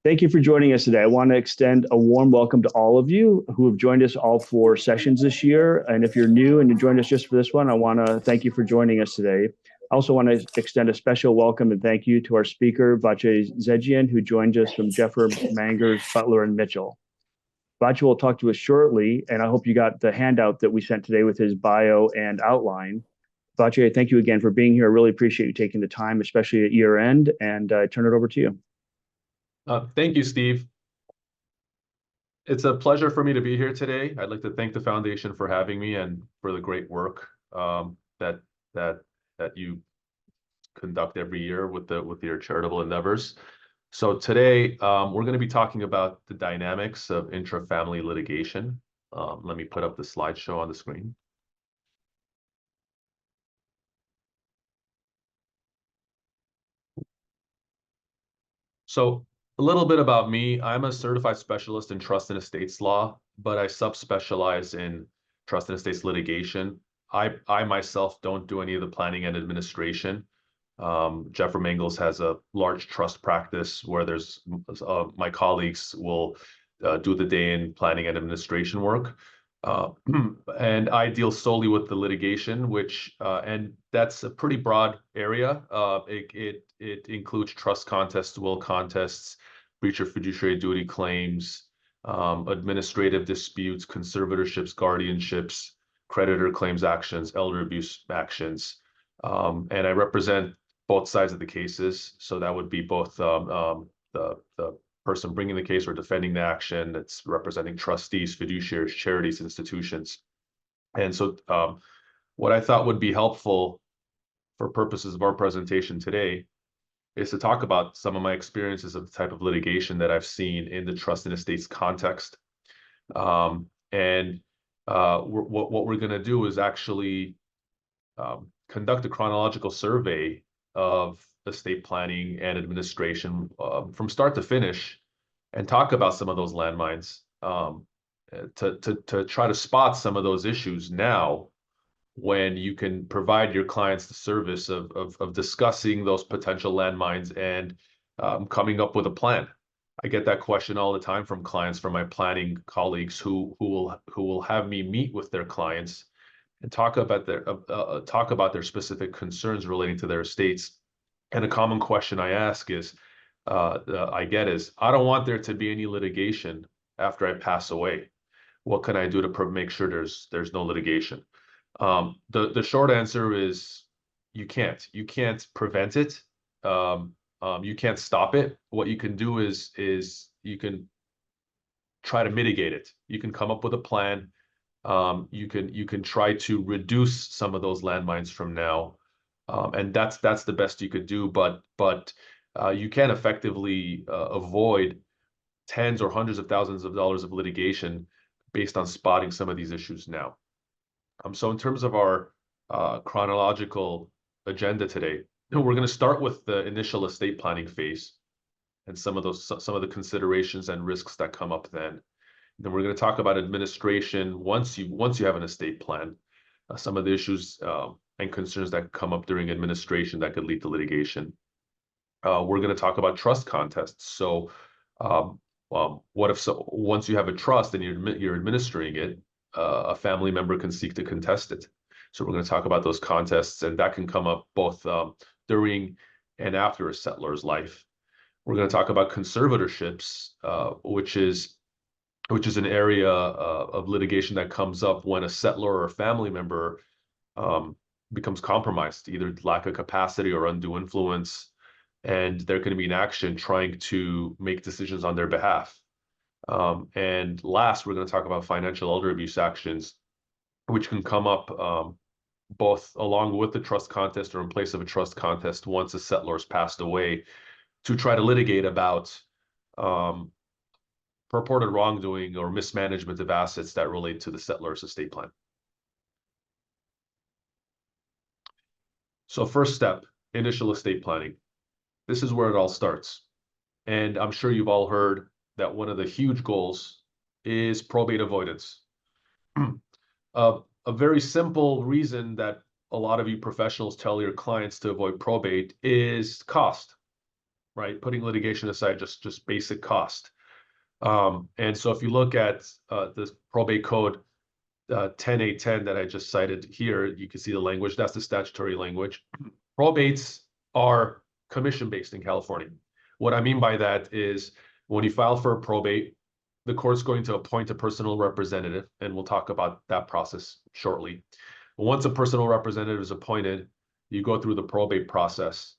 Thank you for joining us today. I want to extend a warm welcome to all of you who have joined us all four sessions this year. And if you're new and you joined us just for this one, I want to thank you for joining us today. I also want to extend a special welcome and thank you to our speaker, Vatche Zejian, who joined us from Jeffrey, Mangers, Butler, and Mitchell. Vatche will talk to us shortly, and I hope you got the handout that we sent today with his bio and outline. Vatche, thank you again for being here. I really appreciate you taking the time, especially at year end, and I turn it over to you. Thank you, Steve. It's a pleasure for me to be here today. I'd like to thank the foundation for having me and for the great work that you conduct every year with your charitable endeavors. So today we're going to be talking about the dynamics of intra-family litigation. Let me put up the slideshow on the screen. So a little bit about me. I'm a certified specialist in trust and estates law, but I subspecialize in trust and estates litigation. I myself don't do any of the planning and administration. Jeffrey Mangels has a large trust practice where there's my colleagues will do the day in planning and administration work. And I deal solely with the litigation, and that's a pretty broad area. It includes trust contests, will contests, breach of fiduciary duty claims, administrative disputes, conservatorships, guardianships, creditor claims actions, elder abuse actions. And I represent both sides of the cases. So that would be both the person bringing the case or defending the action. That's representing trustees, fiduciaries, charities, institutions. And so what I thought would be helpful for purposes of our presentation today is to talk about some of my experiences of the type of litigation that I've seen in the trust and estates context. What we're going to do is actually conduct a chronological survey of estate planning and administration from start to finish, and talk about some of those landmines to try to spot some of those issues now, when you can provide your clients the service of discussing those potential landmines and coming up with a plan. I get that question all the time from clients, from my planning colleagues who will have me meet with their clients and talk about their specific concerns relating to their estates. And a common question I ask is, I don't want there to be any litigation after I pass away. What can I do to make sure there's no litigation? The short answer is you can't prevent it. You can't stop it. What you can do is you can try to mitigate it. You can come up with a plan. You can try to reduce some of those landmines from now, and that's the best you could do. But you can effectively avoid tens or hundreds of thousands of dollars of litigation based on spotting some of these issues now. So in terms of our chronological agenda today, we're going to start with the initial estate planning phase and some of the considerations and risks that come up then. Then we're going to talk about administration once you have an estate plan, some of the issues and concerns that come up during administration that could lead to litigation. We're going to talk about trust contests. So what if once you have a trust and you're administering it, a family member can seek to contest it. So we're going to talk about those contests, and that can come up both during and after a settler's life. We're going to talk about conservatorships, which is an area of litigation that comes up when a settler or a family member becomes compromised, either lack of capacity or undue influence, and they're going to be in action trying to make decisions on their behalf. And last, we're going to talk about financial elder abuse actions, which can come up both along with the trust contest or in place of a trust contest once a settler has passed away, to try to litigate about purported wrongdoing or mismanagement of assets that relate to the settler's estate plan. So first step, initial estate planning. This is where it all starts. And I'm sure you've all heard that one of the huge goals is probate avoidance. A very simple reason that a lot of you professionals tell your clients to avoid probate is cost. right? Putting litigation aside, just basic cost. And so if you look at this probate code 10810 that I just cited here, you can see the language. That's the statutory language. Probates are commission-based in California. What I mean by that is when you file for a probate, the court's going to appoint a personal representative, and we'll talk about that process shortly. Once a personal representative is appointed, you go through the probate process.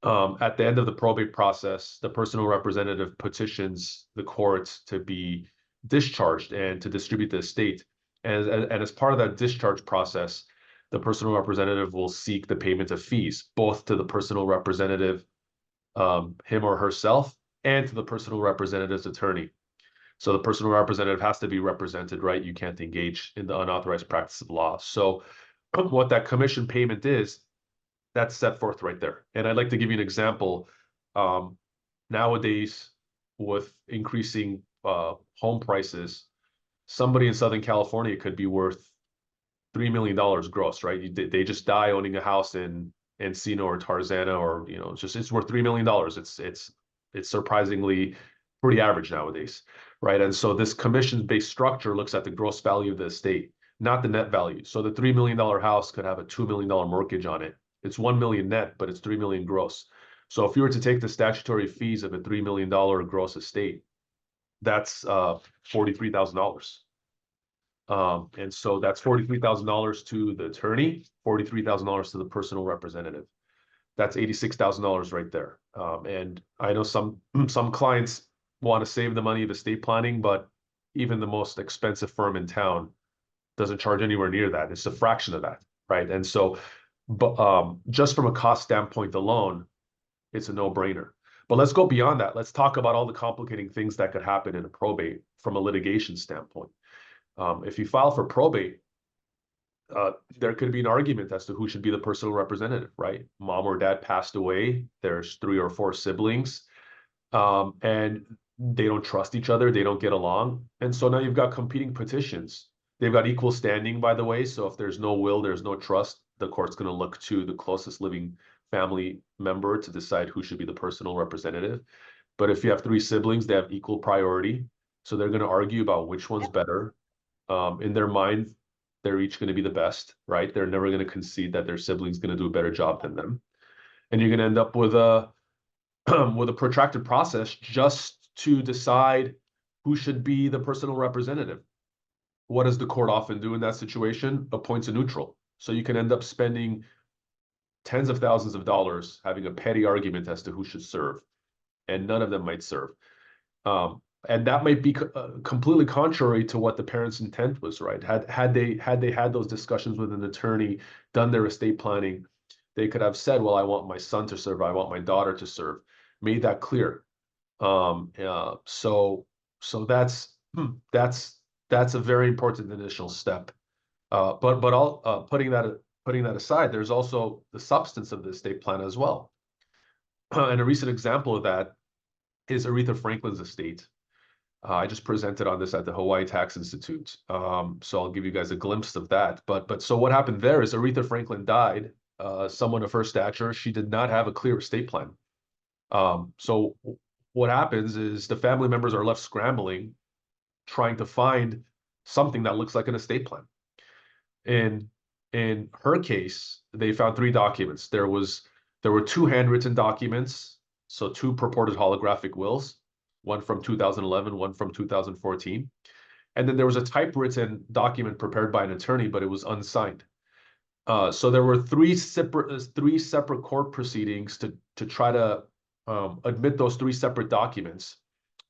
At the end of the probate process, the personal representative petitions the court to be discharged and to distribute the estate. And as part of that discharge process, the personal representative will seek the payment of fees, both to the personal representative, him or herself, and to the personal representative's attorney. So the personal representative has to be represented, right? You can't engage in the unauthorized practice of law. So what that commission payment is, that's set forth right there. And I'd like to give you an example. Nowadays, with increasing home prices, somebody in Southern California could be worth $3 million gross, right? They just die owning a house in Encino or Tarzana, or it's worth $3 million. It's surprisingly pretty average nowadays, right? And so this commission-based structure looks at the gross value of the estate, not the net value. So the $3 million house could have a $2 million mortgage on it. It's 1 million net, but it's 3 million gross. So if you were to take the statutory fees of a $3 million gross estate, that's $43,000. And so that's $43,000 to the attorney, $43,000 to the personal representative. That's $86,000 right there. And I know some clients want to save the money of estate planning, but even the most expensive firm in town doesn't charge anywhere near that. It's a fraction of that, right? And so, but just from a cost standpoint alone, it's a no-brainer. But let's go beyond that. Let's talk about all the complicating things that could happen in a probate from a litigation standpoint. If you file for probate, there could be an argument as to who should be the personal representative, right? Mom or dad passed away. There's 3 or 4 siblings, and they don't trust each other. They don't get along. And so now you've got competing petitions. They've got equal standing, by the way. So if there's no will, there's no trust, the court's going to look to the closest living family member to decide who should be the personal representative. But if you have 3 siblings, they have equal priority. So they're going to argue about which one's better. In their mind, they're each going to be the best, right? They're never going to concede that their sibling's going to do a better job than them. And you're going to end up with a with a protracted process just to decide who should be the personal representative. What does the court often do in that situation? Appoints a neutral. So you can end up spending tens of thousands of dollars having a petty argument as to who should serve, and none of them might serve. And that might be completely contrary to what the parents' intent was, right? Had they had those discussions with an attorney, done their estate planning, they could have said, well, I want my son to serve, I want my daughter to serve, made that clear. So that's a very important initial step. But all putting that aside, there's also the substance of the estate plan as well. And a recent example of that is Aretha Franklin's estate. I just presented on this at the Hawaii Tax Institute. So I'll give you guys a glimpse of that. But so what happened there is Aretha Franklin died, someone of her stature. She did not have a clear estate plan. So what happens is the family members are left scrambling, trying to find something that looks like an estate plan. In her case, they found 3 documents. There were 2 handwritten documents, so 2 purported holographic wills, one from 2011, one from 2014. And then there was a typewritten document prepared by an attorney, but it was unsigned. So there were 3 separate court proceedings to try to admit those 3 separate documents.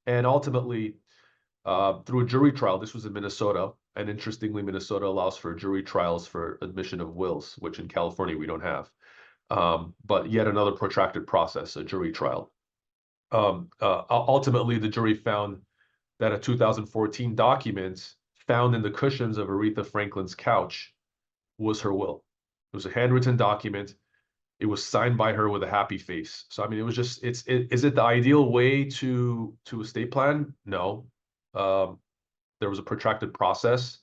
And ultimately, through a jury trial, this was in Minnesota, and interestingly, Minnesota allows for jury trials for admission of wills, which in California we don't have. But yet another protracted process, a jury trial. Ultimately, the jury found that a 2014 document found in the cushions of Aretha Franklin's couch was her will. It was a handwritten document. It was signed by her with a happy face. So, I mean, it was just, is it the ideal way to estate plan? No. There was a protracted process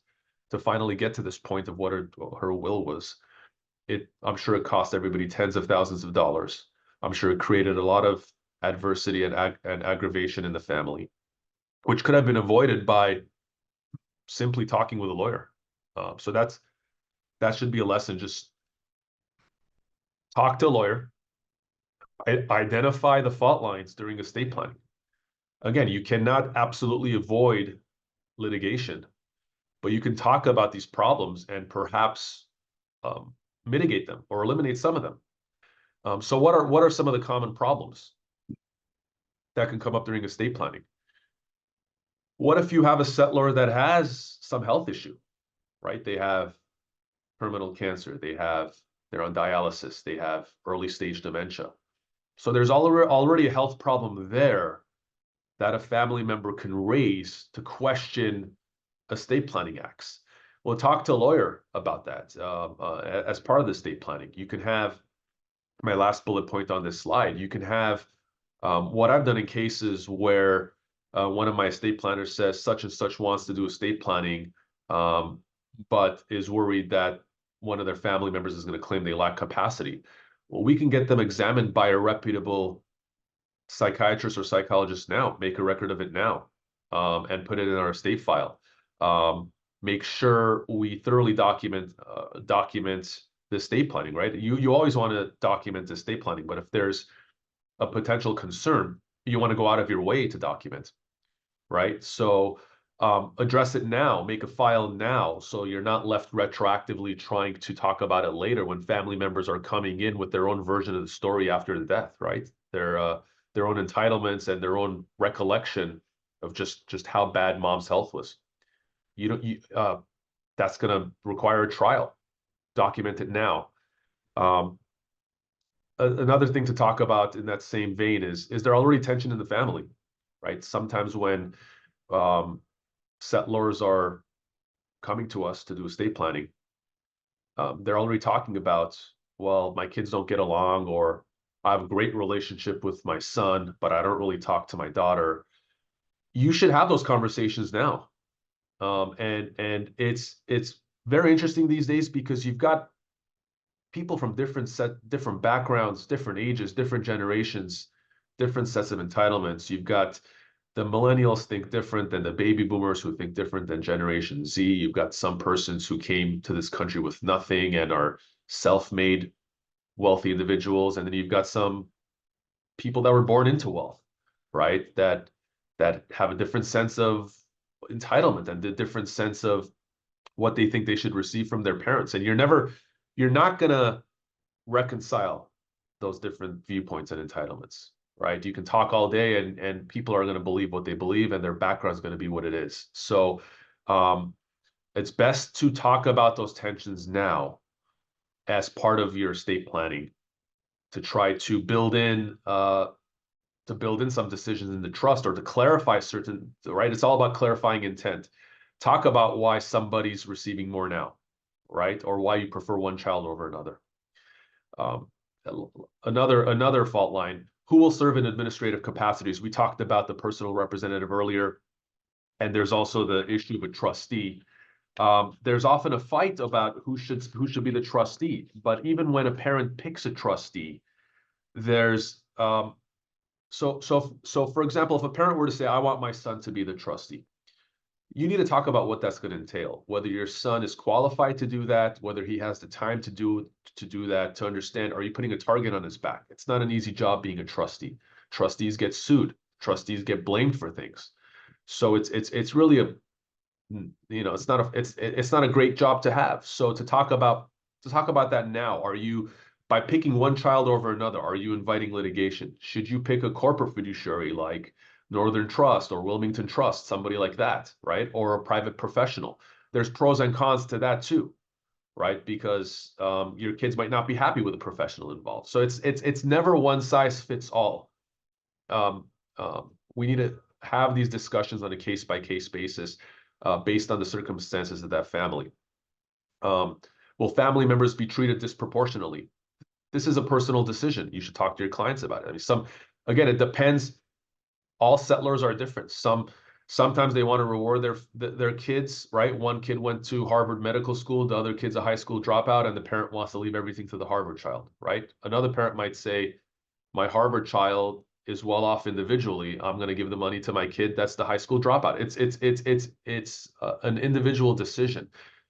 to finally get to this point of what her will was. I'm sure it cost everybody tens of thousands of dollars. I'm sure it created a lot of adversity and aggravation in the family, which could have been avoided by simply talking with a lawyer. So that should be a lesson. Just talk to a lawyer, identify the fault lines during estate planning. Again, you cannot absolutely avoid litigation, but you can talk about these problems and perhaps mitigate them or eliminate some of them. So what are some of the common problems that can come up during estate planning? What if you have a settlor that has some health issue, right? They have terminal cancer, they're on dialysis, they have early stage dementia. So there's already a health problem there that a family member can raise to question estate planning acts. We'll talk to a lawyer about that as part of the estate planning. You can have, my last bullet point on this slide, you can have what I've done in cases where one of my estate planners says such and such wants to do estate planning, but is worried that one of their family members is going to claim they lack capacity. Well, we can get them examined by a reputable psychiatrist or psychologist now, make a record of it now, and put it in our estate file. Make sure we thoroughly document the estate planning, right? You always want to document the estate planning, but if there's a potential concern, you want to go out of your way to document, right? So address it now, make a file now, so you're not left retroactively trying to talk about it later when family members are coming in with their own version of the story after the death, right? Their own entitlements and their own recollection of just how bad mom's health was. That's going to require a trial. Document it now. Another thing to talk about in that same vein is there already tension in the family, right? Sometimes when settlors are coming to us to do estate planning, they're already talking about, well, my kids don't get along, or I have a great relationship with my son, but I don't really talk to my daughter. You should have those conversations now. And it's very interesting these days because you've got people from different backgrounds, different ages, different generations, different sets of entitlements. You've got the millennials think different than the baby boomers who think different than Generation Z. You've got some persons who came to this country with nothing and are self-made wealthy individuals. And then you've got some people that were born into wealth, right? That have a different sense of entitlement and a different sense of what they think they should receive from their parents. And you're not gonna reconcile those different viewpoints and entitlements, right? You can talk all day and people are gonna believe what they believe and their background is gonna be what it is. So it's best to talk about those tensions now as part of your estate planning to try to build in some decisions in the trust or to clarify certain, right? It's all about clarifying intent. Talk about why somebody's receiving more now, right? Or why you prefer one child over another. Another fault line, who will serve in administrative capacities? We talked about the personal representative earlier, and there's also the issue of a trustee. There's often a fight about who should be the trustee, but even when a parent picks a trustee, there's so for example, if a parent were to say, I want my son to be the trustee, you need to talk about what that's going to entail, whether your son is qualified to do that, whether he has the time to do that, to understand, are you putting a target on his back? It's not an easy job being a trustee. Trustees get sued. Trustees get blamed for things. So it's really it's not a great job to have. So to talk about that now, by picking one child over another, are you inviting litigation? Should you pick a corporate fiduciary like Northern Trust or Wilmington Trust, somebody like that, right? Or a private professional? There's pros and cons to that too, right? Because your kids might not be happy with a professional involved. So it's never one size fits all. We need to have these discussions on a case-by-case basis based on the circumstances of that family. Will family members be treated disproportionately? This is a personal decision. You should talk to your clients about it. I mean, again, it depends. All settlors are different. Sometimes they want to reward their kids, right? One kid went to Harvard Medical School, the other kid's a high school dropout, and the parent wants to leave everything to the Harvard child, right? Another parent might say, my Harvard child is well off individually, I'm going to give the money to my kid that's the high school dropout. It's an individual decision.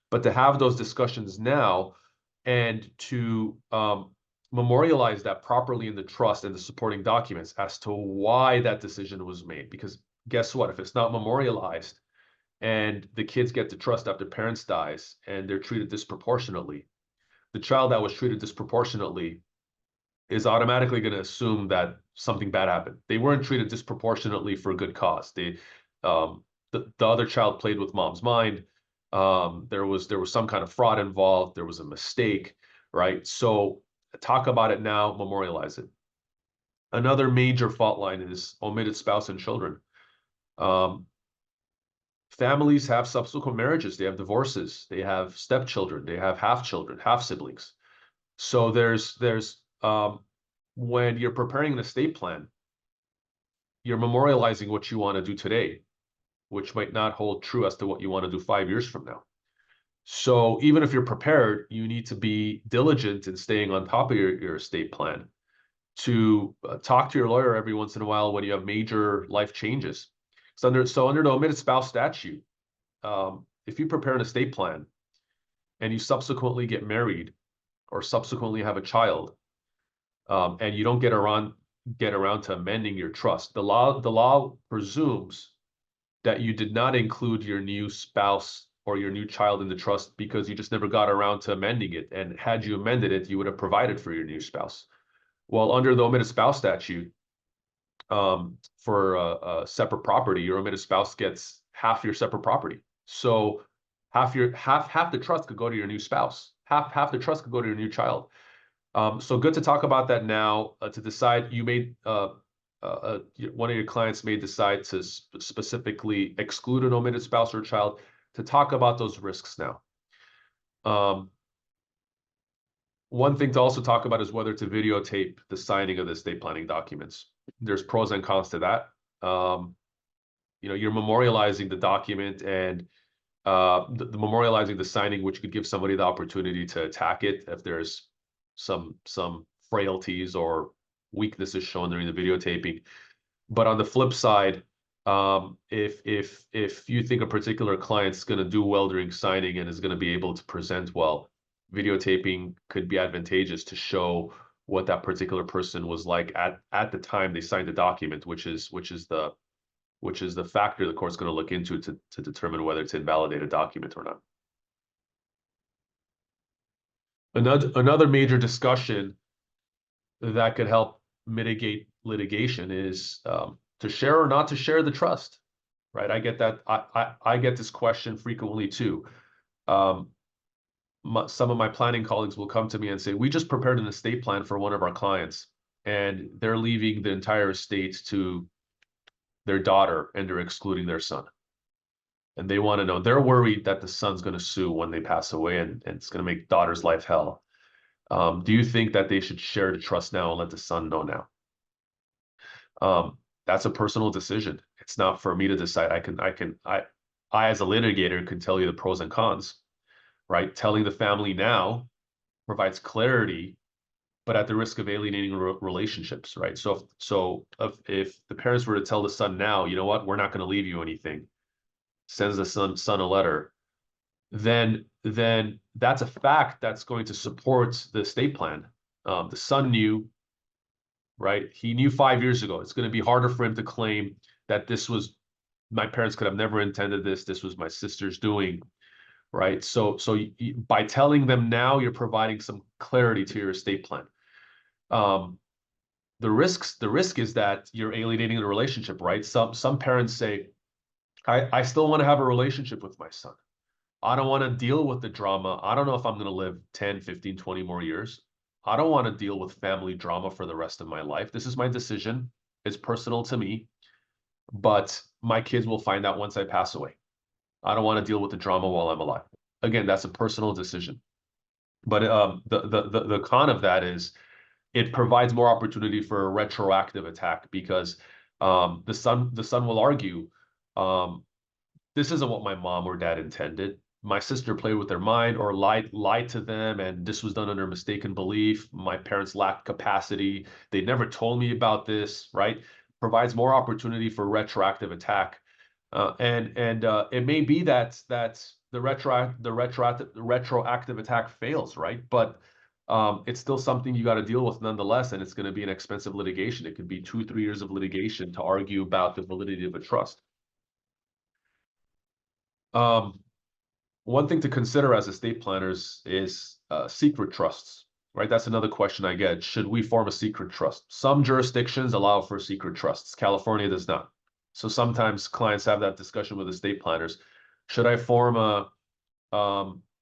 But to have those discussions now and to memorialize that properly in the trust and the supporting documents as to why that decision was made. Because guess what? If it's not memorialized and the kids get the trust after parents dies and they're treated disproportionately, the child that was treated disproportionately is automatically going to assume that something bad happened. They weren't treated disproportionately for a good cause. The other child played with mom's mind. There was some kind of fraud involved. There was a mistake, right? So talk about it now, memorialize it. Another major fault line is omitted spouse and children. Families have subsequent marriages. They have divorces. They have stepchildren. They have half children, half siblings. So there's when you're preparing an estate plan, you're memorializing what you want to do today, which might not hold true as to what you want to do 5 years from now. So even if you're prepared, you need to be diligent in staying on top of your estate plan, to talk to your lawyer every once in a while when you have major life changes. So under the omitted spouse statute, if you prepare an estate plan and you subsequently get married or subsequently have a child, and you don't get around to amending your trust, the law presumes that you did not include your new spouse or your new child in the trust because you just never got around to amending it. And had you amended it, you would have provided for your new spouse. Well, under the omitted spouse statute, for a separate property, your omitted spouse gets half your separate property. So half the trust could go to your new spouse. Half the trust could go to your new child. So good to talk about that now. To decide, you made one of your clients may decide to specifically exclude an omitted spouse or child. To talk about those risks now. One thing to also talk about is whether to videotape the signing of the estate planning documents. There's pros and cons to that. You're memorializing the document and the memorializing the signing, which could give somebody the opportunity to attack it if there's some frailties or weaknesses shown during the videotaping. But on the flip side, if you think a particular client's going to do well during signing and is going to be able to present well, videotaping could be advantageous to show what that particular person was like at the time they signed the document, which is the factor the court's going to look into to determine whether to invalidate a document or not. Another major discussion that could help mitigate litigation is to share or not to share the trust, right? I get that. I get this question frequently too. Some of my planning colleagues will come to me and say, we just prepared an estate plan for one of our clients and they're leaving the entire estate to their daughter and they're excluding their son. And they want to know, they're worried that the son's going to sue when they pass away and it's going to make daughter's life hell. Do you think that they should share the trust now and let the son know now? That's a personal decision. It's not for me to decide. I as a litigator could tell you the pros and cons, right? Telling the family now provides clarity, but at the risk of alienating relationships, right? So if the parents were to tell the son now, you know what, we're not going to leave you anything, sends the son a letter, then that's a fact that's going to support the estate plan. The son knew, right? He knew 5 years ago. It's going to be harder for him to claim that this was, my parents could have never intended this. This was my sister's doing, right? So by telling them now, you're providing some clarity to your estate plan. The risk is that you're alienating the relationship, right? Some parents say, I still want to have a relationship with my son. I don't want to deal with the drama. I don't know if I'm going to live 10, 15, 20 more years. I don't want to deal with family drama for the rest of my life. This is my decision. It's personal to me, but my kids will find out once I pass away. I don't want to deal with the drama while I'm alive. Again, that's a personal decision. But the con of that is it provides more opportunity for a retroactive attack because the son will argue, this isn't what my mom or dad intended. my sister played with their mind or lied to them, and this was done under mistaken belief. My parents lacked capacity. They never told me about this, right? Provides more opportunity for retroactive attack. It may be that the retroactive attack fails, right? But it's still something you got to deal with nonetheless, and it's going to be an expensive litigation. It could be 2-3 years of litigation to argue about the validity of a trust. One thing to consider as estate planners is secret trusts, right? That's another question I get. Should we form a secret trust? Some jurisdictions allow for secret trusts. California does not. So sometimes clients have that discussion with estate planners. Should I form a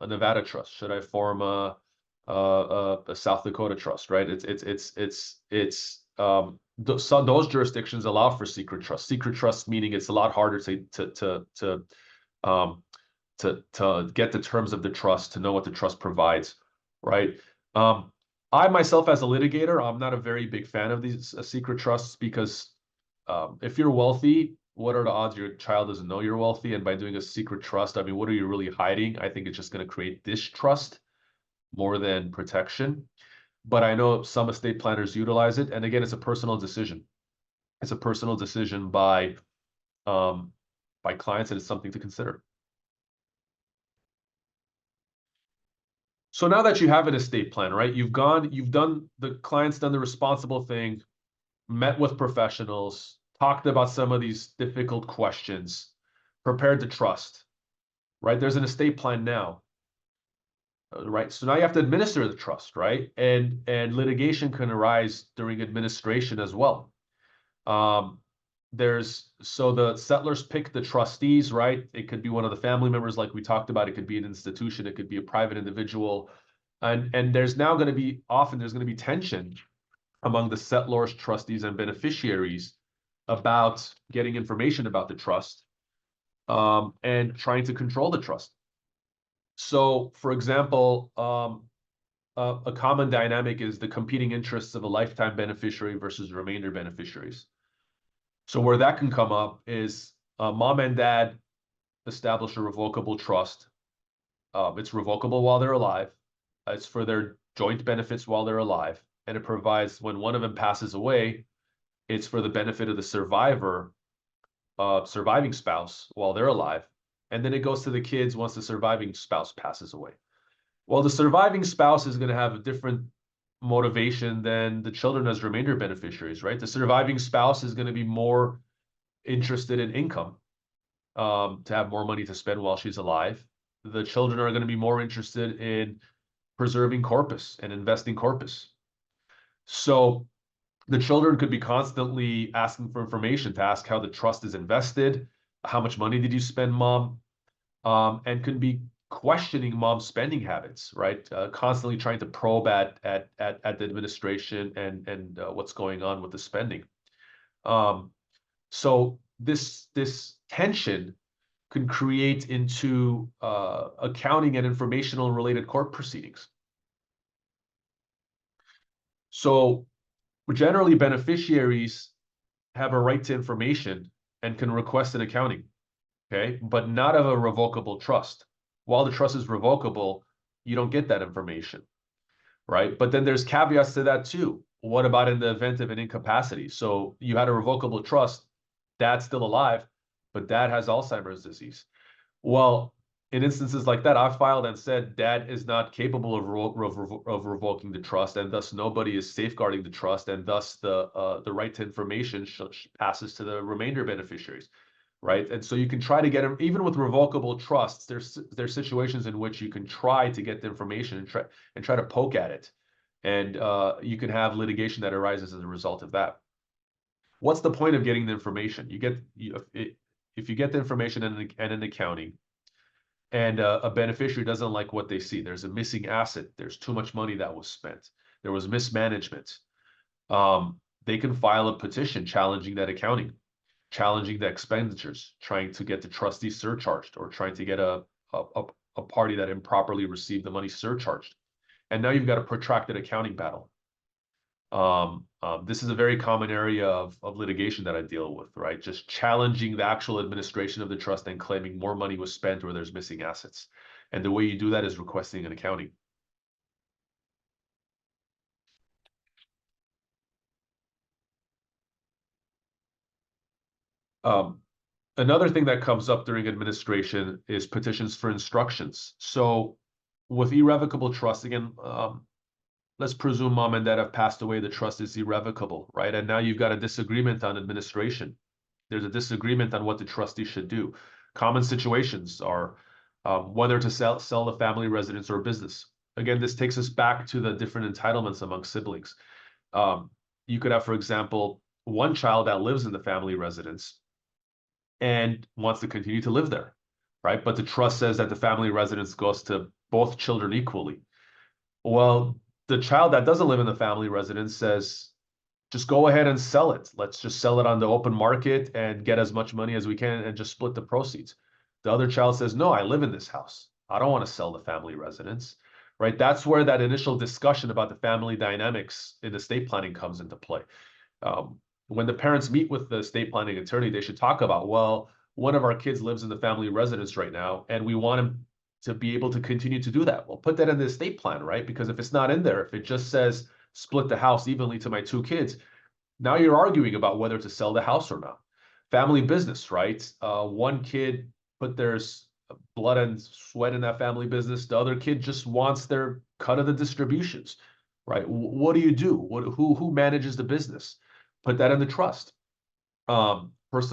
Nevada trust? Should I form a South Dakota trust? Right? Those jurisdictions allow for secret trusts. Secret trusts meaning it's a lot harder to get the terms of the trust, to know what the trust provides, right? I myself, as a litigator, I'm not a very big fan of these secret trusts because if you're wealthy, what are the odds your child doesn't know you're wealthy? And by doing a secret trust, I mean, what are you really hiding? I think it's just going to create distrust more than protection. But I know some estate planners utilize it. And again, it's a personal decision. It's a personal decision by clients, and it's something to consider. So now that you have an estate plan, right? The client's done the responsible thing, met with professionals, talked about some of these difficult questions, prepared the trust, right? There's an estate plan now, right? So now you have to administer the trust, right? And litigation can arise during administration as well. So the settlers pick the trustees, right? It could be one of the family members, like we talked about. It could be an institution. It could be a private individual. And there's now going to be tension among the settlors, trustees, and beneficiaries about getting information about the trust and trying to control the trust. So, for example, a common dynamic is the competing interests of a lifetime beneficiary versus remainder beneficiaries. So where that can come up is mom and dad establish a revocable trust. It's revocable while they're alive. It's for their joint benefits while they're alive. And it provides when one of them passes away, it's for the benefit of the surviving spouse while they're alive. And then it goes to the kids once the surviving spouse passes away. Well, the surviving spouse is going to have a different motivation than the children as remainder beneficiaries, right? The surviving spouse is going to be more interested in income, to have more money to spend while she's alive. The children are going to be more interested in preserving corpus and investing corpus. So the children could be constantly asking for information to ask how the trust is invested, how much money did you spend, mom, and could be questioning mom's spending habits, right? Constantly trying to probe at the administration and what's going on with the spending. So this tension can create into accounting and informational related court proceedings. So generally, beneficiaries have a right to information and can request an accounting, okay, but not of a revocable trust. While the trust is revocable, you don't get that information, right? But then there's caveats to that too. What about in the event of an incapacity? So you had a revocable trust, dad's still alive, but dad has Alzheimer's disease. Well, in instances like that, I filed and said dad is not capable of revoking the trust, and thus nobody is safeguarding the trust, and thus the right to information passes to the remainder beneficiaries, right? And so you can try to get them, even with revocable trusts, there's situations in which you can try to get the information and try to poke at it, and you can have litigation that arises as a result of that. What's the point of getting the information? If you get the information and an accounting, and a beneficiary doesn't like what they see, there's a missing asset, there's too much money that was spent, there was mismanagement, they can file a petition challenging that accounting, challenging the expenditures, trying to get the trustee surcharged, or trying to get a party that improperly received the money surcharged. And now you've got a protracted accounting battle. This is a very common area of litigation that I deal with, right? Just challenging the actual administration of the trust and claiming more money was spent or there's missing assets. And the way you do that is requesting an accounting. Another thing that comes up during administration is petitions for instructions. So with irrevocable trust, again, let's presume mom and dad have passed away, the trust is irrevocable, right? And now you've got a disagreement on administration. There's a disagreement on what the trustee should do. Common situations are whether to sell the family residence or business. Again, this takes us back to the different entitlements among siblings. You could have, for example, one child that lives in the family residence and wants to continue to live there, right? But the trust says that the family residence goes to both children equally. Well, the child that doesn't live in the family residence says, just go ahead and sell it. Let's just sell it on the open market and get as much money as we can and just split the proceeds. The other child says, no, I live in this house. I don't want to sell the family residence, right? That's where that initial discussion about the family dynamics in estate planning comes into play. When the parents meet with the estate planning attorney, they should talk about, well, one of our kids lives in the family residence right now, and we want him to be able to continue to do that. Well, put that in the estate plan, right? Because if it's not in there, if it just says split the house evenly to my two kids, now you're arguing about whether to sell the house or not. Family business, right? One kid put their blood and sweat in that family business. The other kid just wants their cut of the distributions, right? What do you do? Who manages the business? Put that in the trust.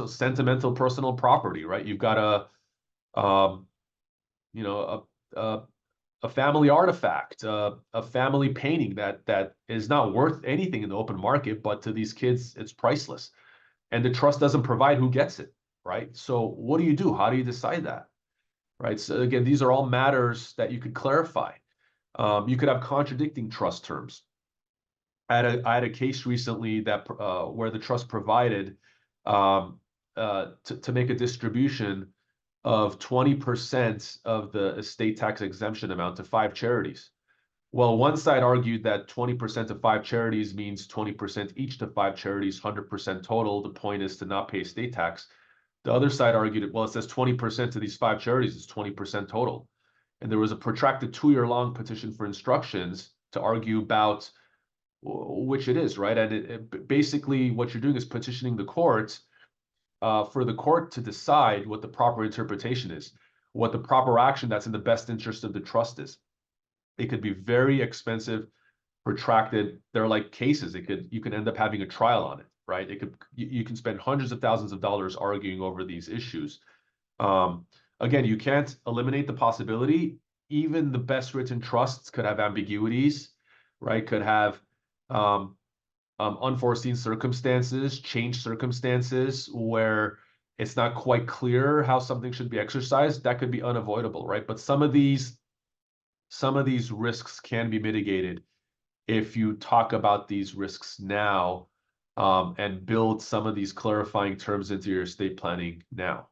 Sentimental personal property, right? You've got a family artifact, a family painting that is not worth anything in the open market, but to these kids, it's priceless. And the trust doesn't provide who gets it, right? So what do you do? How do you decide that, right? So again, these are all matters that you could clarify. You could have contradicting trust terms. I had a case recently that where the trust provided to make a distribution of 20% of the estate tax exemption amount to 5 charities. Well, one side argued that 20% of 5 charities means 20% each to 5 charities, 100% total. The point is to not pay estate tax. The other side argued, well, it says 20% to these 5 charities is 20% total. And there was a protracted 2-year-long petition for instructions to argue about which it is, right? And basically what you're doing is petitioning the court for the court to decide what the proper interpretation is, what the proper action that's in the best interest of the trust is. It could be very expensive, protracted. They're like cases. You can end up having a trial on it, right? You can spend hundreds of thousands of dollars arguing over these issues. Again, you can't eliminate the possibility. Even the best written trusts could have ambiguities, right? Could have unforeseen circumstances, changed circumstances where it's not quite clear how something should be exercised. That could be unavoidable, right? But some of these risks can be mitigated if you talk about these risks now and build some of these clarifying terms into your estate planning now.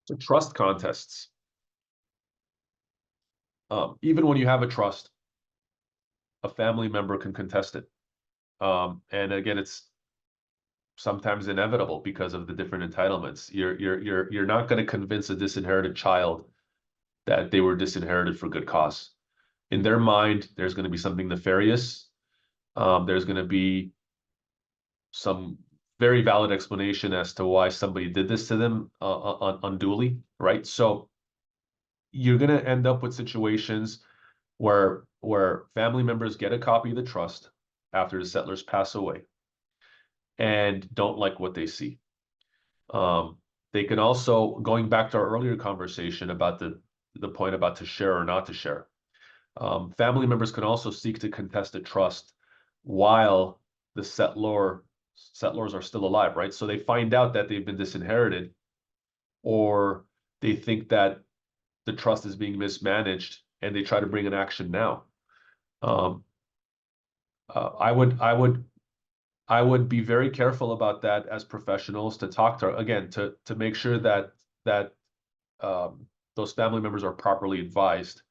So trust contests. Even when you have a trust, a family member can contest it. And again, it's sometimes inevitable because of the different entitlements. You're not going to convince a disinherited child that they were disinherited for good cause. In their mind, there's going to be something nefarious. There's going to be some very valid explanation as to why somebody did this to them unduly, right? So you're going to end up with situations where family members get a copy of the trust after the settlers pass away and don't like what they see. They can also, going back to our earlier conversation about the point about to share or not to share, family members can also seek to contest a trust while the settlers are still alive, right? So they find out that they've been disinherited, or they think that the trust is being mismanaged, and they try to bring an action now. I would be very careful about that as professionals, to talk to, again, to make sure that those family members are properly advised.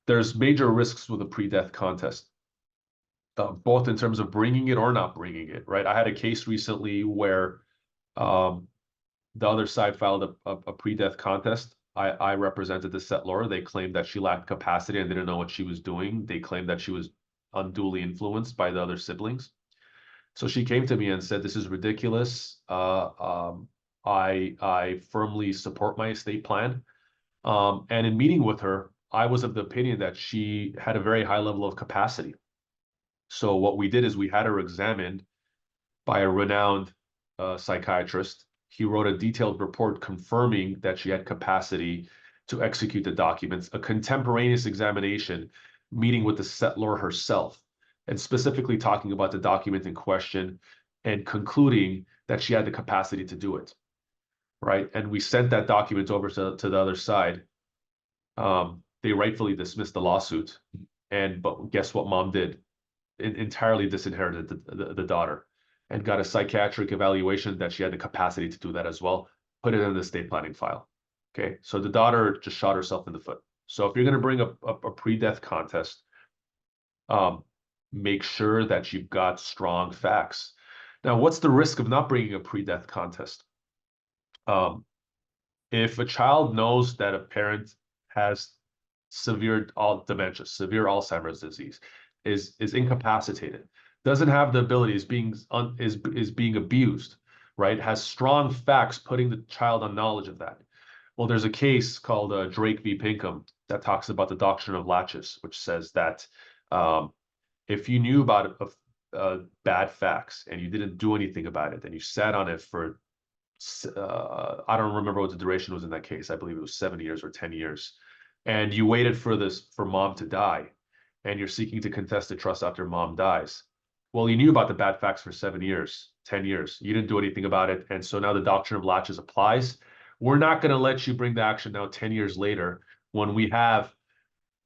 There's major risks with a pre-death contest. both in terms of bringing it or not bringing it, right? I had a case recently where the other side filed a pre-death contest. I represented the settlor. They claimed that she lacked capacity and didn't know what she was doing. They claimed that she was unduly influenced by the other siblings. So she came to me and said, "This is ridiculous. I firmly support my estate plan." And in meeting with her, I was of the opinion that she had a very high level of capacity. So what we did is we had her examined by a renowned psychiatrist. He wrote a detailed report confirming that she had capacity to execute the documents, a contemporaneous examination, meeting with the settlor herself, and specifically talking about the document in question and concluding that she had the capacity to do it, right? And we sent that document over to the other side. They rightfully dismissed the lawsuit. But guess what mom did? Entirely disinherited the daughter and got a psychiatric evaluation that she had the capacity to do that as well, put it in the estate planning file. Okay, so the daughter just shot herself in the foot. So if you're going to bring up a pre-death contest, make sure that you've got strong facts. Now, what's the risk of not bringing a pre-death contest? If a child knows that a parent has severe dementia, severe Alzheimer's disease, is incapacitated, doesn't have the ability, is being abused, right? Has strong facts putting the child on knowledge of that. Well, there's a case called Drake v. Pinkham that talks about the doctrine of laches, which says that if you knew about bad facts and you didn't do anything about it, and you sat on it for I don't remember what the duration was in that case. I believe it was 7 years or 10 years, and you waited for mom to die, and you're seeking to contest the trust after mom dies. Well, you knew about the bad facts for 7 years, 10 years. You didn't do anything about it. And so now the doctrine of laches applies. We're not going to let you bring the action now 10 years later when we have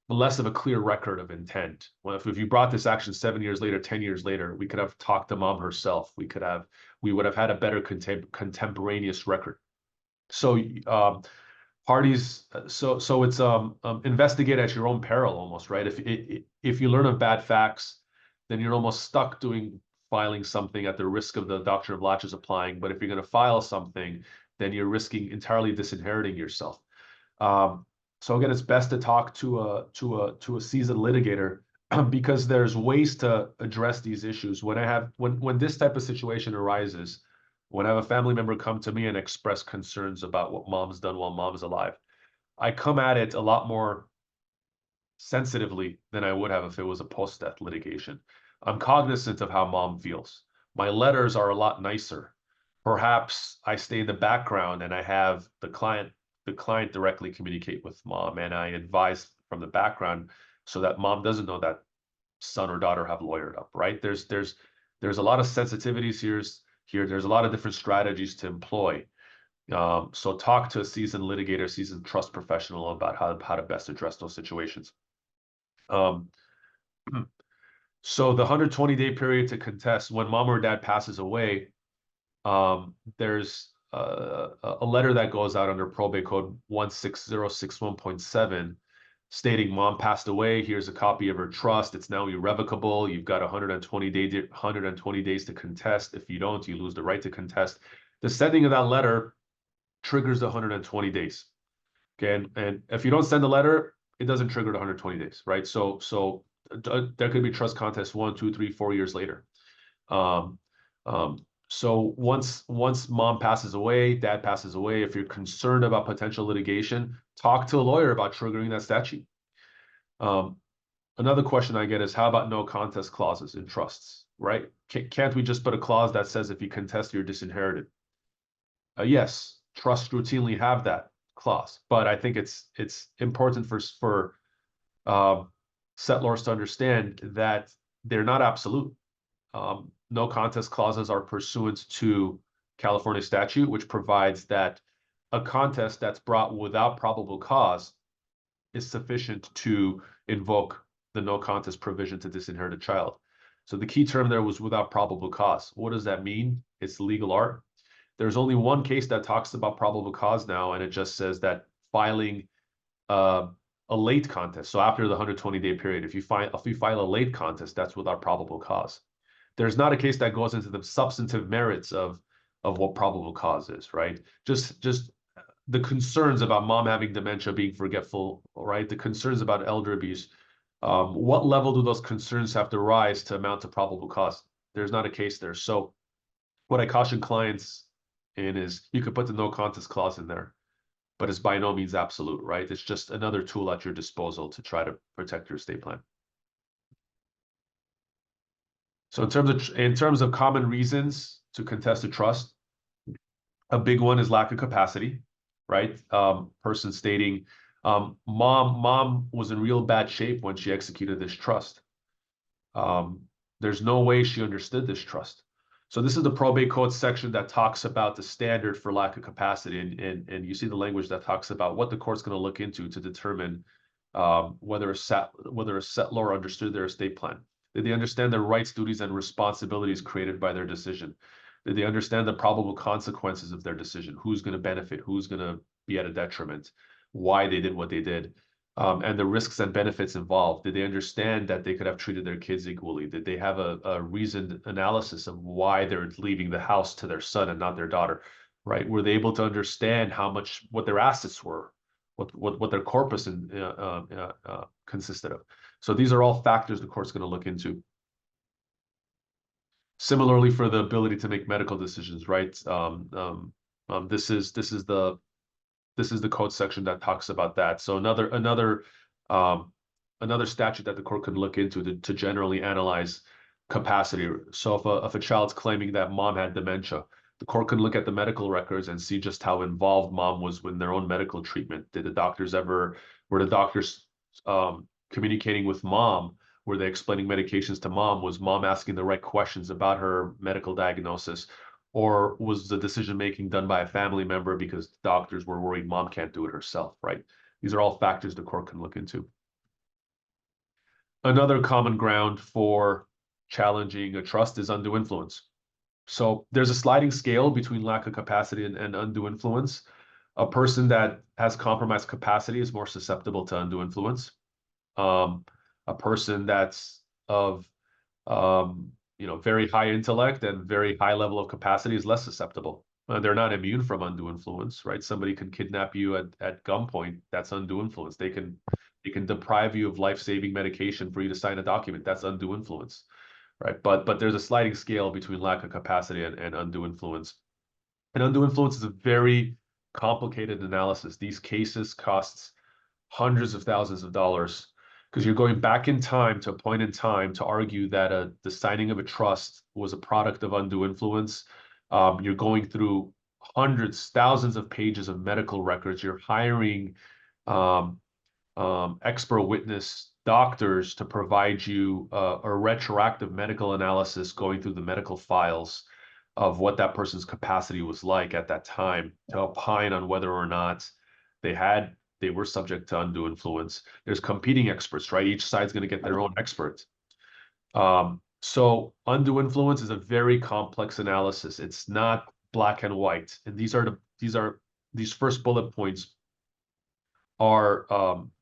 less of a clear record of intent. Well, if you brought this action 7 years later, 10 years later, we could have talked to mom herself. We would have had a better contemporaneous record. So parties, so it's investigate at your own peril almost, right? If you learn of bad facts, then you're almost stuck filing something at the risk of the doctrine of laches applying. But if you're going to file something, then you're risking entirely disinheriting yourself. So again, it's best to talk to a seasoned litigator because there's ways to address these issues. When this type of situation arises, when I have a family member come to me and express concerns about what mom's done while mom's alive, I come at it a lot more sensitively than I would have if it was a post-death litigation. I'm cognizant of how mom feels. My letters are a lot nicer. Perhaps I stay in the background and I have the client directly communicate with mom, and I advise from the background so that mom doesn't know that son or daughter have lawyered up, right? There's a lot of sensitivities here. There's a lot of different strategies to employ. So talk to a seasoned litigator, seasoned trust professional about how to best address those situations. So the 120-day period to contest, when mom or dad passes away, there's a letter that goes out under probate code 16061.7 stating mom passed away. Here's a copy of her trust. It's now irrevocable. You've got 120 days to contest. If you don't, you lose the right to contest. The sending of that letter triggers the 120 days. Okay, and if you don't send the letter, it doesn't trigger the 120 days, right? So there could be trust contests 1, 2, 3, 4 years later. So once mom passes away, dad passes away, if you're concerned about potential litigation, talk to a lawyer about triggering that statute. Another question I get is, how about no contest clauses in trusts, right? Can't we just put a clause that says if you contest, you're disinherited? Yes, trusts routinely have that clause, but I think it's important for settlors to understand that they're not absolute. No contest clauses are pursuant to California statute, which provides that a contest that's brought without probable cause is sufficient to invoke the no contest provision to disinherit a child. So the key term there was without probable cause. What does that mean? It's legal art. There's only one case that talks about probable cause now, and it just says that filing a a late contest. So after the 120-day period, if you file a late contest, that's without probable cause. There's not a case that goes into the substantive merits of what probable cause is, right? Just the concerns about mom having dementia, being forgetful, right? The concerns about elder abuse. What level do those concerns have to rise to amount to probable cause? There's not a case there. So what I caution clients in is you could put the no contest clause in there, but it's by no means absolute, right? It's just another tool at your disposal to try to protect your estate plan. So in terms of common reasons to contest a trust, a big one is lack of capacity, right? Person stating, mom was in real bad shape when she executed this trust. There's no way she understood this trust. So this is the probate code section that talks about the standard for lack of capacity, and you see the language that talks about what the court's going to look into to determine whether a settlor understood their estate plan. Did they understand their rights, duties, and responsibilities created by their decision? Did they understand the probable consequences of their decision? Who's going to benefit? Who's going to be at a detriment? Why they did what they did? And the risks and benefits involved. Did they understand that they could have treated their kids equally? Did they have a reasoned analysis of why they're leaving the house to their son and not their daughter, right? Were they able to understand what their assets were, what their corpus consisted of? So these are all factors the court's going to look into. Similarly, for the ability to make medical decisions, right? This is the code section that talks about that. So another statute that the court could look into to generally analyze capacity. So if a child's claiming that mom had dementia, the court could look at the medical records and see just how involved mom was in their own medical treatment. Were the doctors communicating with mom? Were they explaining medications to mom? Was mom asking the right questions about her medical diagnosis? Or was the decision-making done by a family member because doctors were worried mom can't do it herself, right? These are all factors the court can look into. Another common ground for challenging a trust is undue influence. So there's a sliding scale between lack of capacity and undue influence. A person that has compromised capacity is more susceptible to undue influence. A person that's of very high intellect and very high level of capacity is less susceptible. They're not immune from undue influence, right? Somebody can kidnap you at gunpoint. That's undue influence. They can deprive you of life-saving medication for you to sign a document. That's undue influence, right? But there's a sliding scale between lack of capacity and undue influence. And undue influence is a very complicated analysis. These cases cost hundreds of thousands of dollars, because you're going back in time to a point in time to argue that the signing of a trust was a product of undue influence. You're going through hundreds, thousands of pages of medical records. You're hiring expert witness doctors to provide you a retroactive medical analysis, going through the medical files of what that person's capacity was like at that time to opine on whether or not they were subject to undue influence. There's competing experts, right? Each side's going to get their own expert. So undue influence is a very complex analysis. It's not black and white. And these first bullet points are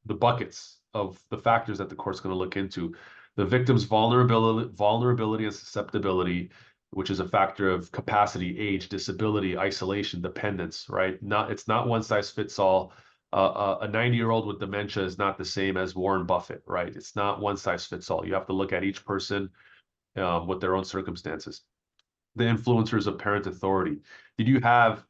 the buckets of the factors that the court's going to look into. The victim's vulnerability and susceptibility, which is a factor of capacity, age, disability, isolation, dependence, right? It's not one size fits all. A 90-year-old with dementia is not the same as Warren Buffett, right? It's not one size fits all. You have to look at each person with their own circumstances. The influencer's apparent authority. Did you have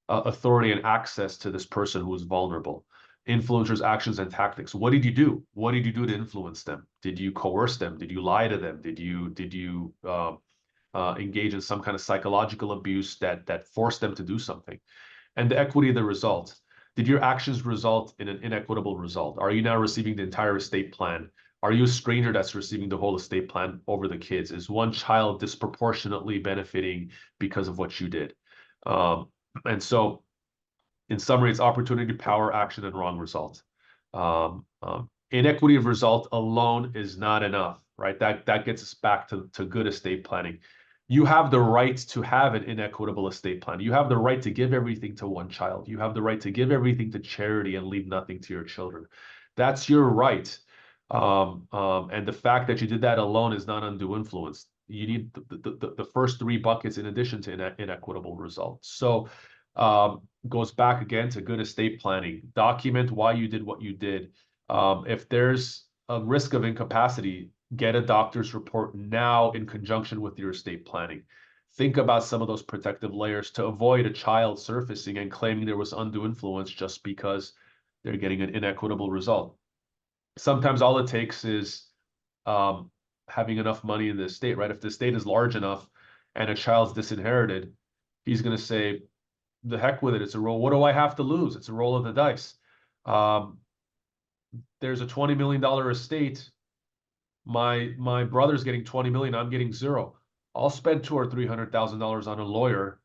authority and access to this person who was vulnerable? Influencers' actions and tactics. What did you do? What did you do to influence them? Did you coerce them? Did you lie to them? Did you engage in some kind of psychological abuse that forced them to do something? And the equity of the result. Did your actions result in an inequitable result? Are you now receiving the entire estate plan? Are you a stranger that's receiving the whole estate plan over the kids? Is one child disproportionately benefiting because of what you did? And so, in summary, it's opportunity, power, action, and wrong result. Inequity of result alone is not enough, right? That gets us back to good estate planning. You have the right to have an inequitable estate plan. You have the right to give everything to one child. You have the right to give everything to charity and leave nothing to your children. That's your right. And the fact that you did that alone is not undue influence. You need the first three buckets in addition to inequitable results. So goes back again to good estate planning. Document why you did what you did. If there's a risk of incapacity, get a doctor's report now in conjunction with your estate planning. Think about some of those protective layers to avoid a child surfacing and claiming there was undue influence just because they're getting an inequitable result. Sometimes all it takes is having enough money in the estate, right? If the estate is large enough and a child's disinherited, he's going to say, the heck with it. It's a roll. What do I have to lose? It's a roll of the dice. There's a $20 million estate. My brother's getting 20 million. I'm getting zero. I'll spend $200,000 or $300,000 on a lawyer,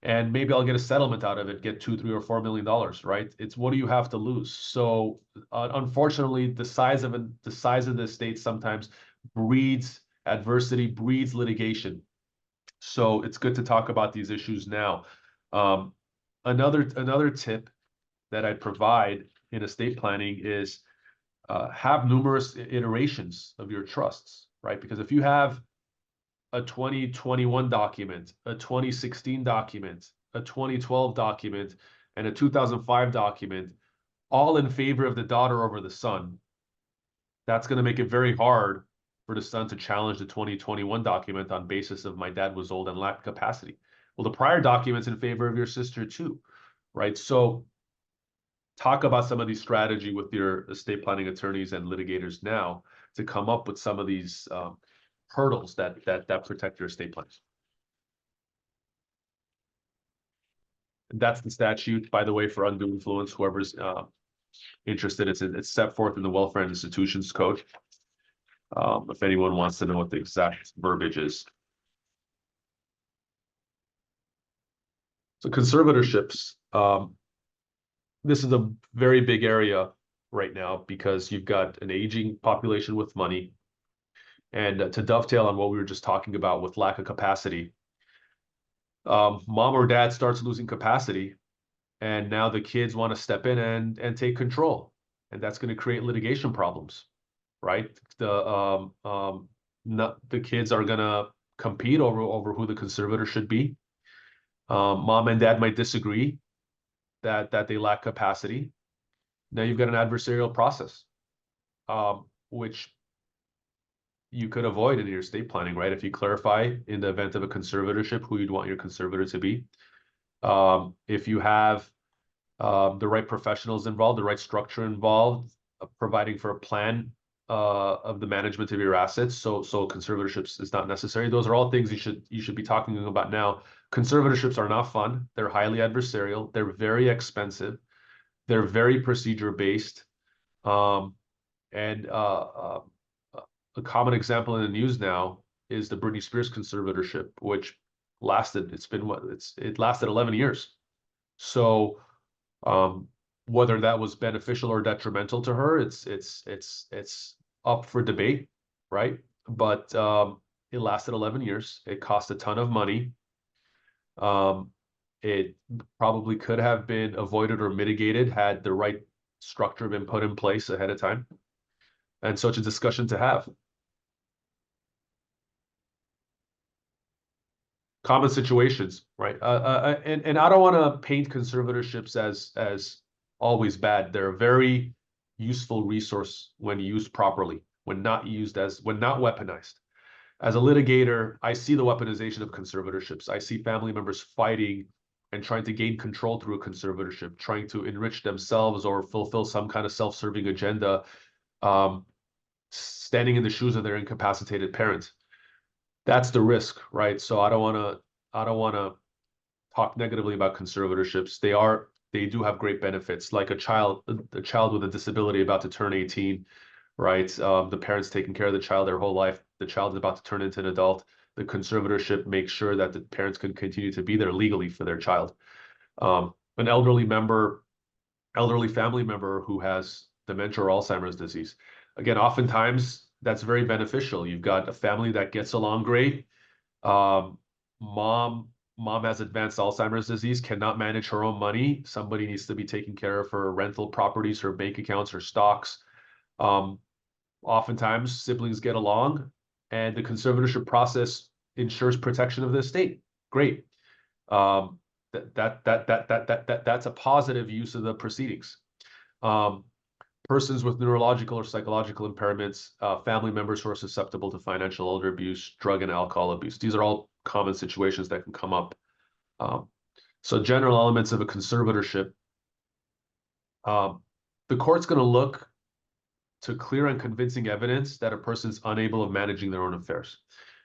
and maybe I'll get a settlement out of it, get $2, $3, or $4 million, right? It's what do you have to lose? So unfortunately, the size of the estate sometimes breeds adversity, breeds litigation. So it's good to talk about these issues now. Another tip that I provide in estate planning is have numerous iterations of your trusts, right? Because if you have a 2021 document, a 2016 document, a 2012 document, and a 2005 document, all in favor of the daughter over the son, that's going to make it very hard for the son to challenge the 2021 document on basis of my dad was old and lacked capacity. Well, the prior document's in favor of your sister too, right? So talk about some of these strategy with your estate planning attorneys and litigators now to come up with some of these hurdles that protect your estate plans. And that's the statute, by the way, for undue influence. Whoever's interested, it's set forth in the Welfare and Institutions Code. If anyone wants to know what the exact verbiage is. So conservatorships, this is a very big area right now because you've got an aging population with money. And to dovetail on what we were just talking about with lack of capacity, mom or dad starts losing capacity, and now the kids want to step in and take control, and that's going to create litigation problems, right? The kids are going to compete over who the conservator should be. Mom and dad might disagree that they lack capacity. Now you've got an adversarial process, which you could avoid in your estate planning, right? If you clarify in the event of a conservatorship who you'd want your conservator to be. If you have the right professionals involved, the right structure involved, providing for a plan of the management of your assets, so conservatorships is not necessary. Those are all things you should be talking about now. Conservatorships are not fun. They're highly adversarial. They're very expensive. They're very procedure based. A common example in the news now is the Britney Spears conservatorship, which lasted, it lasted 11 years. So whether that was beneficial or detrimental to her, it's up for debate, right? But it lasted 11 years. It cost a ton of money. It probably could have been avoided or mitigated had the right structure been put in place ahead of time. And such a discussion to have. Common situations, right? And I don't want to paint conservatorships as always bad. They're a very useful resource when used properly, when not weaponized. As a litigator, I see the weaponization of conservatorships. I see family members fighting and trying to gain control through a conservatorship, trying to enrich themselves or fulfill some kind of self-serving agenda, standing in the shoes of their incapacitated parents. That's the risk, right? So I don't want to talk negatively about conservatorships. They do have great benefits, like a child with a disability about to turn 18, right? The parents taking care of the child their whole life. The child is about to turn into an adult. The conservatorship makes sure that the parents can continue to be there legally for their child. An elderly family member who has dementia or Alzheimer's disease. Again, oftentimes that's very beneficial. You've got a family that gets along great. Mom has advanced Alzheimer's disease, cannot manage her own money. Somebody needs to be taking care of her rental properties, her bank accounts, her stocks. Oftentimes, siblings get along, and the conservatorship process ensures protection of the estate. Great. That's a positive use of the proceedings. Persons with neurological or psychological impairments, family members who are susceptible to financial elder abuse, drug and alcohol abuse. These are all common situations that can come up. So general elements of a conservatorship. The court's going to look to clear and convincing evidence that a person's unable of managing their own affairs.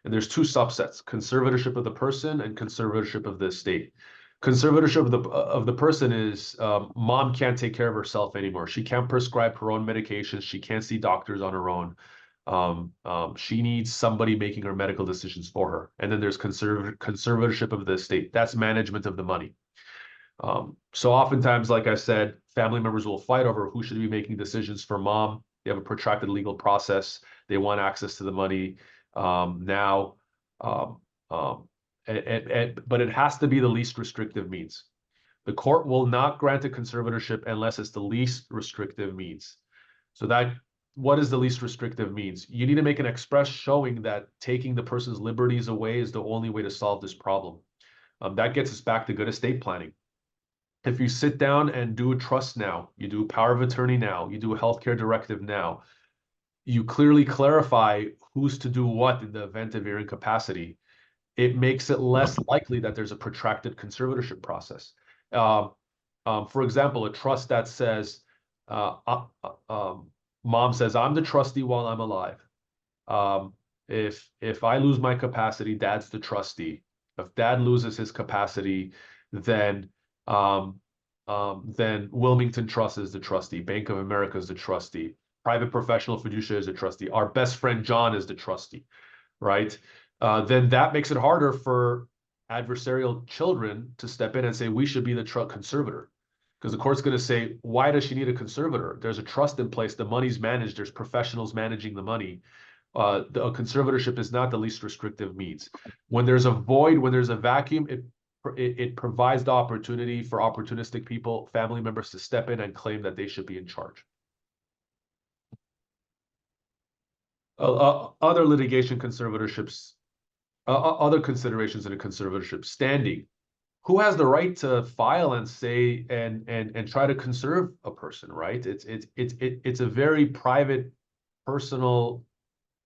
And there's two subsets: conservatorship of the person and conservatorship of the estate. Conservatorship of the person is mom can't take care of herself anymore. She can't prescribe her own medications. She can't see doctors on her own. She needs somebody making her medical decisions for her. And then there's conservatorship of the estate. That's management of the money. So oftentimes, like I said, family members will fight over who should be making decisions for mom. They have a protracted legal process. They want access to the money now. But it has to be the least restrictive means. The court will not grant a conservatorship unless it's the least restrictive means. So what is the least restrictive means? You need to make an express showing that taking the person's liberties away is the only way to solve this problem. That gets us back to good estate planning. If you sit down and do a trust now, you do a power of attorney now, you do a healthcare directive now, you clearly clarify who's to do what in the event of your incapacity. It makes it less likely that there's a protracted conservatorship process. For example, a trust that says, mom says, I'm the trustee while I'm alive. If I lose my capacity, dad's the trustee. If dad loses his capacity, then Wilmington Trust is the trustee. Bank of America is the trustee. Private professional fiduciary is the trustee. Our best friend John is the trustee, right? Then that makes it harder for adversarial children to step in and say, we should be the conservator. Because the court's going to say, why does she need a conservator? There's a trust in place. The money's managed. There's professionals managing the money. A conservatorship is not the least restrictive means. When there's a void, when there's a vacuum, it provides the opportunity for opportunistic people, family members, to step in and claim that they should be in charge. Other litigation conservatorships, other considerations in a conservatorship: standing. Who has the right to file and say and try to conserve a person, right? It's a very private, personal.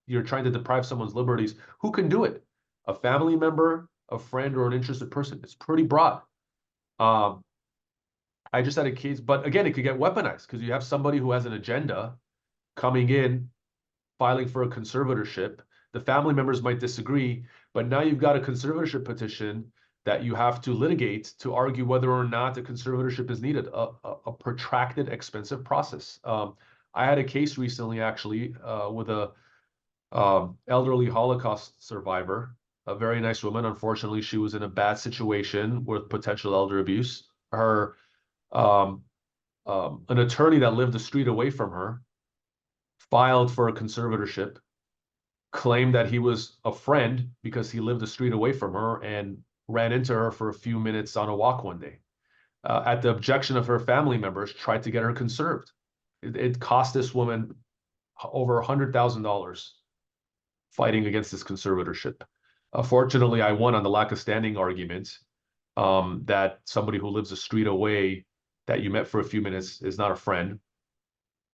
You're trying to deprive someone's liberties. Who can do it? A family member, a friend, or an interested person. It's pretty broad. I just had a case, but again, it could get weaponized because you have somebody who has an agenda coming in, filing for a conservatorship. The family members might disagree, but now you've got a conservatorship petition that you have to litigate to argue whether or not a conservatorship is needed, a protracted, expensive process. I had a case recently, actually, with a elderly Holocaust survivor, a very nice woman. Unfortunately, she was in a bad situation with potential elder abuse. Her an attorney that lived a street away from her filed for a conservatorship, claimed that he was a friend because he lived a street away from her, and ran into her for a few minutes on a walk one day. At the objection of her family members, tried to get her conserved. It cost this woman over $100,000 fighting against this conservatorship. Fortunately, I won on the lack of standing argument, that somebody who lives a street away that you met for a few minutes is not a friend.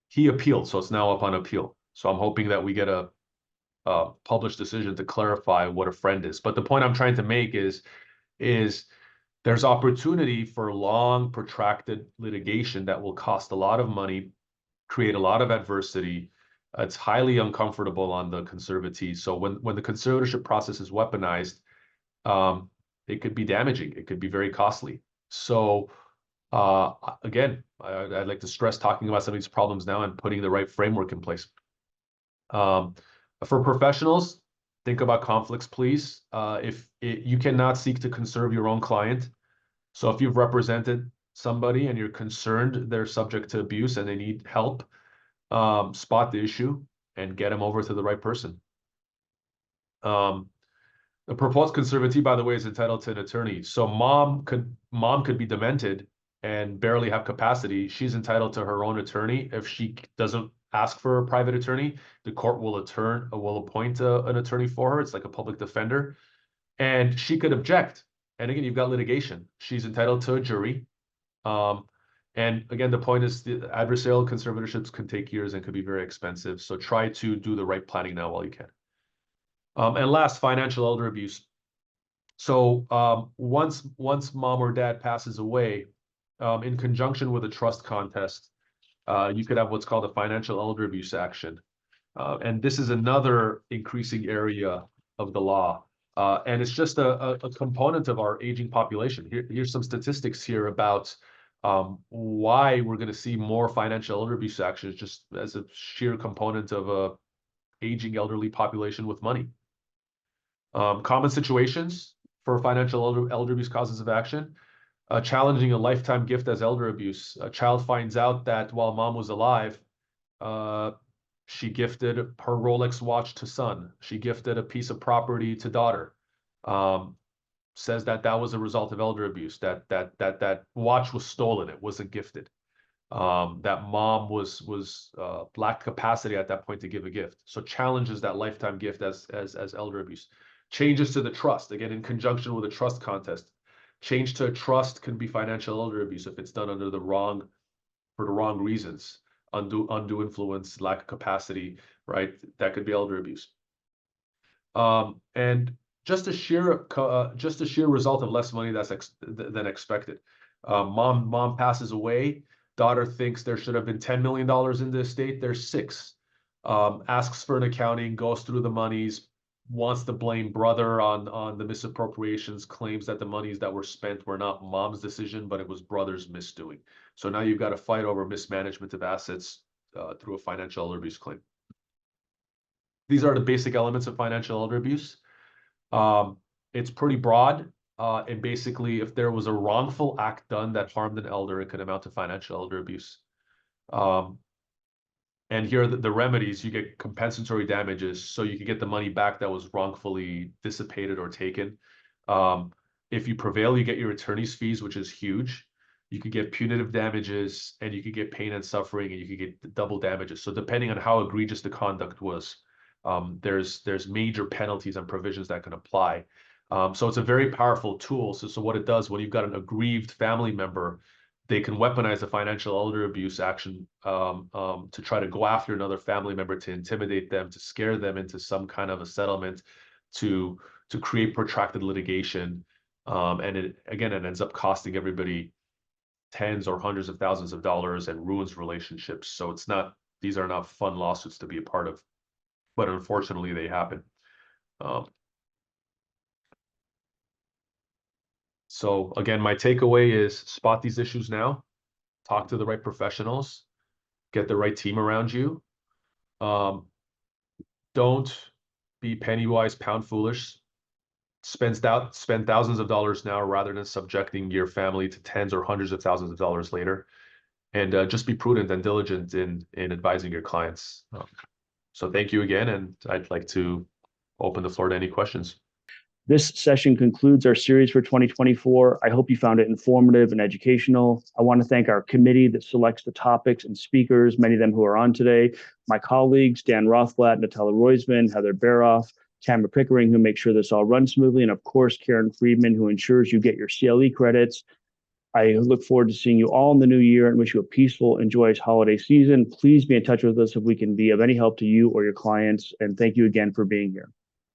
He appealed, so it's now up on appeal. So I'm hoping that we get a published decision to clarify what a friend is. But the point I'm trying to make is there's opportunity for long, protracted litigation that will cost a lot of money, create a lot of adversity. It's highly uncomfortable on the conservatee. So when the conservatorship process is weaponized, it could be damaging. It could be very costly. So again, I'd like to stress talking about some of these problems now and putting the right framework in place. For professionals, think about conflicts, please. You cannot seek to conserve your own client. So if you've represented somebody and you're concerned they're subject to abuse and they need help, spot the issue and get them over to the right person. The proposed conservatee, by the way, is entitled to an attorney. So mom could be demented and barely have capacity. She's entitled to her own attorney if she doesn't ask for a private attorney, the court will appoint an attorney for her. It's like a public defender, and she could object. And again, you've got litigation. She's entitled to a jury. And again, the point is the adversarial conservatorships can take years and could be very expensive. So try to do the right planning now while you can. And last, financial elder abuse. So once mom or dad passes away, in conjunction with a trust contest, you could have what's called a financial elder abuse action. And this is another increasing area of the law. And it's just a component of our aging population. Here's some statistics here about why we're going to see more financial elder abuse actions just as a sheer component of a aging elderly population with money. Common situations for financial elder abuse causes of action. Challenging a lifetime gift as elder abuse. A child finds out that while mom was alive, she gifted her Rolex watch to son. She gifted a piece of property to daughter. Says that was a result of elder abuse. That watch was stolen. It wasn't gifted. That mom lacked capacity at that point to give a gift. So challenges that lifetime gift as elder abuse. Changes to the trust, again in conjunction with a trust contest. Change to a trust can be financial elder abuse if it's done for the wrong reasons. Undue influence, lack of capacity, right? That could be elder abuse. And just a sheer result of less money than expected. Mom passes away. Daughter thinks there should have been $10 million in the estate. There's $6. Asks for an accounting, goes through the monies, wants to blame brother on the misappropriations, claims that the monies that were spent were not mom's decision, but it was brother's misdoing. So now you've got a fight over mismanagement of assets through a financial elder abuse claim. These are the basic elements of financial elder abuse. It's pretty broad. And basically, if there was a wrongful act done that harmed an elder, it could amount to financial elder abuse. And here are the remedies. You get compensatory damages, so you can get the money back that was wrongfully dissipated or taken. If you prevail, you get your attorney's fees, which is huge. You could get punitive damages, and you could get pain and suffering, and you could get double damages. So depending on how egregious the conduct was, there's major penalties and provisions that can apply. So it's a very powerful tool. So what it does, when you've got an aggrieved family member, they can weaponize the financial elder abuse action to try to go after another family member, to intimidate them, to scare them into some kind of a settlement, to create protracted litigation. And it ends up costing everybody tens or hundreds of thousands of dollars and ruins relationships. So these are not fun lawsuits to be a part of, but unfortunately they happen. So again, my takeaway is spot these issues now, talk to the right professionals, get the right team around you. Don't be penny wise, pound foolish. Spend thousands of dollars now rather than subjecting your family to tens or hundreds of thousands of dollars later. And just be prudent and diligent in advising your clients. So thank you again, and I'd like to open the floor to any questions. This session concludes our series for 2024. I hope you found it informative and educational. I want to thank our committee that selects the topics and speakers, many of them who are on today, my colleagues, Dan Rothblatt, Natalia Roisman, Heather Baroff, Tamara Pickering, who make sure this all runs smoothly, and of course, Karen Friedman, who ensures you get your CLE credits. I look forward to seeing you all in the new year and wish you a peaceful and joyous holiday season. Please be in touch with us if we can be of any help to you or your clients. And thank you again for being here.